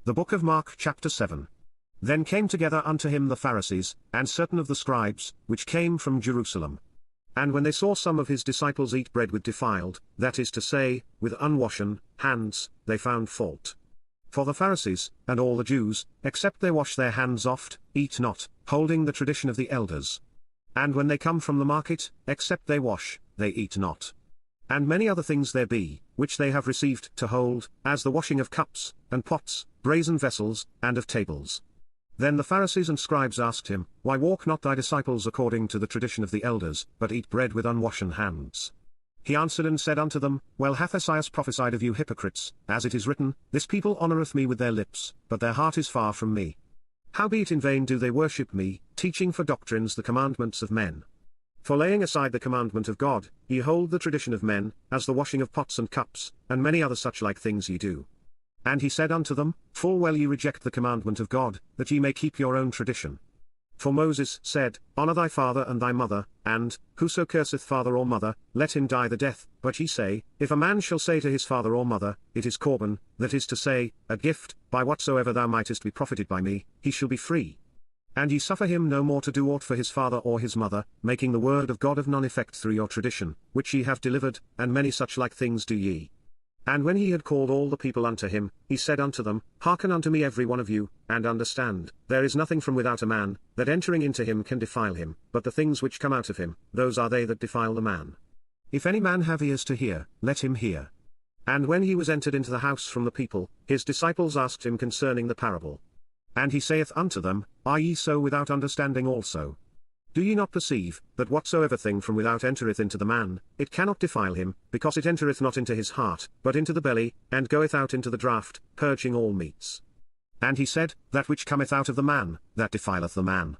The book of Mark chapter 7. Then came together unto him the Pharisees, and certain of the scribes, which came from Jerusalem. And when they saw some of his disciples eat bread with defiled, that is to say, with unwashen hands, they found fault. For the Pharisees, and all the Jews, except they wash their hands oft, eat not, holding the tradition of the elders. And when they come from the market, except they wash, they eat not. And many other things there be, which they have received to hold, as the washing of cups, and pots, brazen vessels, and of tables. Then the Pharisees and scribes asked him, Why walk not thy disciples according to the tradition of the elders, but eat bread with unwashen hands? He answered and said unto them, Well hath Esaias prophesied of you hypocrites, as it is written, This people honoureth me with their lips, but their heart is far from me. Howbeit in vain do they worship me, teaching for doctrines the commandments of men. For laying aside the commandment of God, ye hold the tradition of men, as the washing of pots and cups, and many other such like things ye do. And he said unto them, Full well ye reject the commandment of God, that ye may keep your own tradition. For Moses said, Honour thy father and thy mother, and, Whoso curseth father or mother, let him die the death. But ye say, If a man shall say to his father or mother, It is Corban, that is to say, a gift, by whatsoever thou mightest be profited by me, he shall be free. And ye suffer him no more to do aught for his father or his mother, making the word of God of none effect through your tradition, which ye have delivered, and many such like things do ye. And when he had called all the people unto him, he said unto them, Hearken unto me every one of you, and understand, there is nothing from without a man, that entering into him can defile him, but the things which come out of him, those are they that defile the man. If any man have ears to hear, let him hear. And when he was entered into the house from the people, his disciples asked him concerning the parable. And he saith unto them, Are ye so without understanding also? Do ye not perceive, that whatsoever thing from without entereth into the man, it cannot defile him, because it entereth not into his heart, but into the belly, and goeth out into the draught, purging all meats? And he said, That which cometh out of the man, that defileth the man.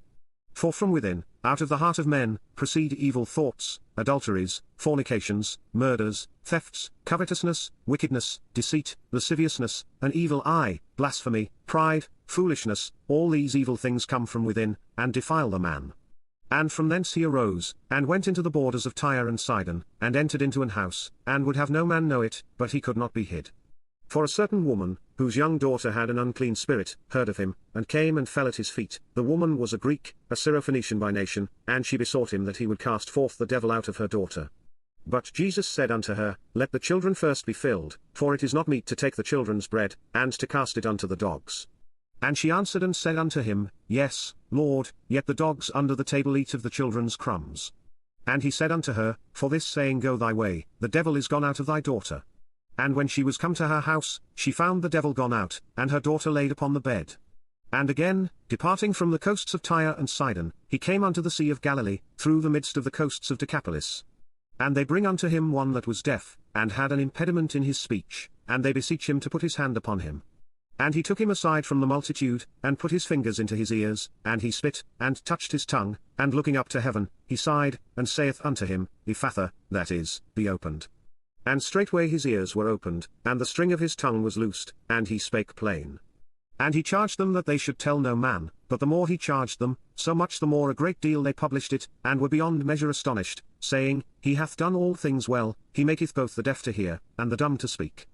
For from within, out of the heart of men, proceed evil thoughts, adulteries, fornications, murders, thefts, covetousness, wickedness, deceit, lasciviousness, an evil eye, blasphemy, pride, foolishness. All these evil things come from within, and defile the man. And from thence he arose, and went into the borders of Tyre and Sidon, and entered into an house, and would have no man know it, but he could not be hid. For a certain woman, whose young daughter had an unclean spirit, heard of him, and came and fell at his feet. The woman was a Greek, a Syrophoenician by nation, and she besought him that he would cast forth the devil out of her daughter. But Jesus said unto her, Let the children first be filled, for it is not meet to take the children's bread, and to cast it unto the dogs. And she answered and said unto him, Yes, Lord, yet the dogs under the table eat of the children's crumbs. And he said unto her, For this saying go thy way, the devil is gone out of thy daughter. And when she was come to her house, she found the devil gone out, and her daughter laid upon the bed. And again, departing from the coasts of Tyre and Sidon, he came unto the sea of Galilee, through the midst of the coasts of Decapolis. And they bring unto him one that was deaf, and had an impediment in his speech, and they beseech him to put his hand upon him. And he took him aside from the multitude, and put his fingers into his ears, and he spit, and touched his tongue, and looking up to heaven, he sighed, and saith unto him, Ephphatha, that is, be opened. And straightway his ears were opened, and the string of his tongue was loosed, and he spake plain. And he charged them that they should tell no man, but the more he charged them, so much the more a great deal they published it, and were beyond measure astonished, saying, He hath done all things well, he maketh both the deaf to hear, and the dumb to speak.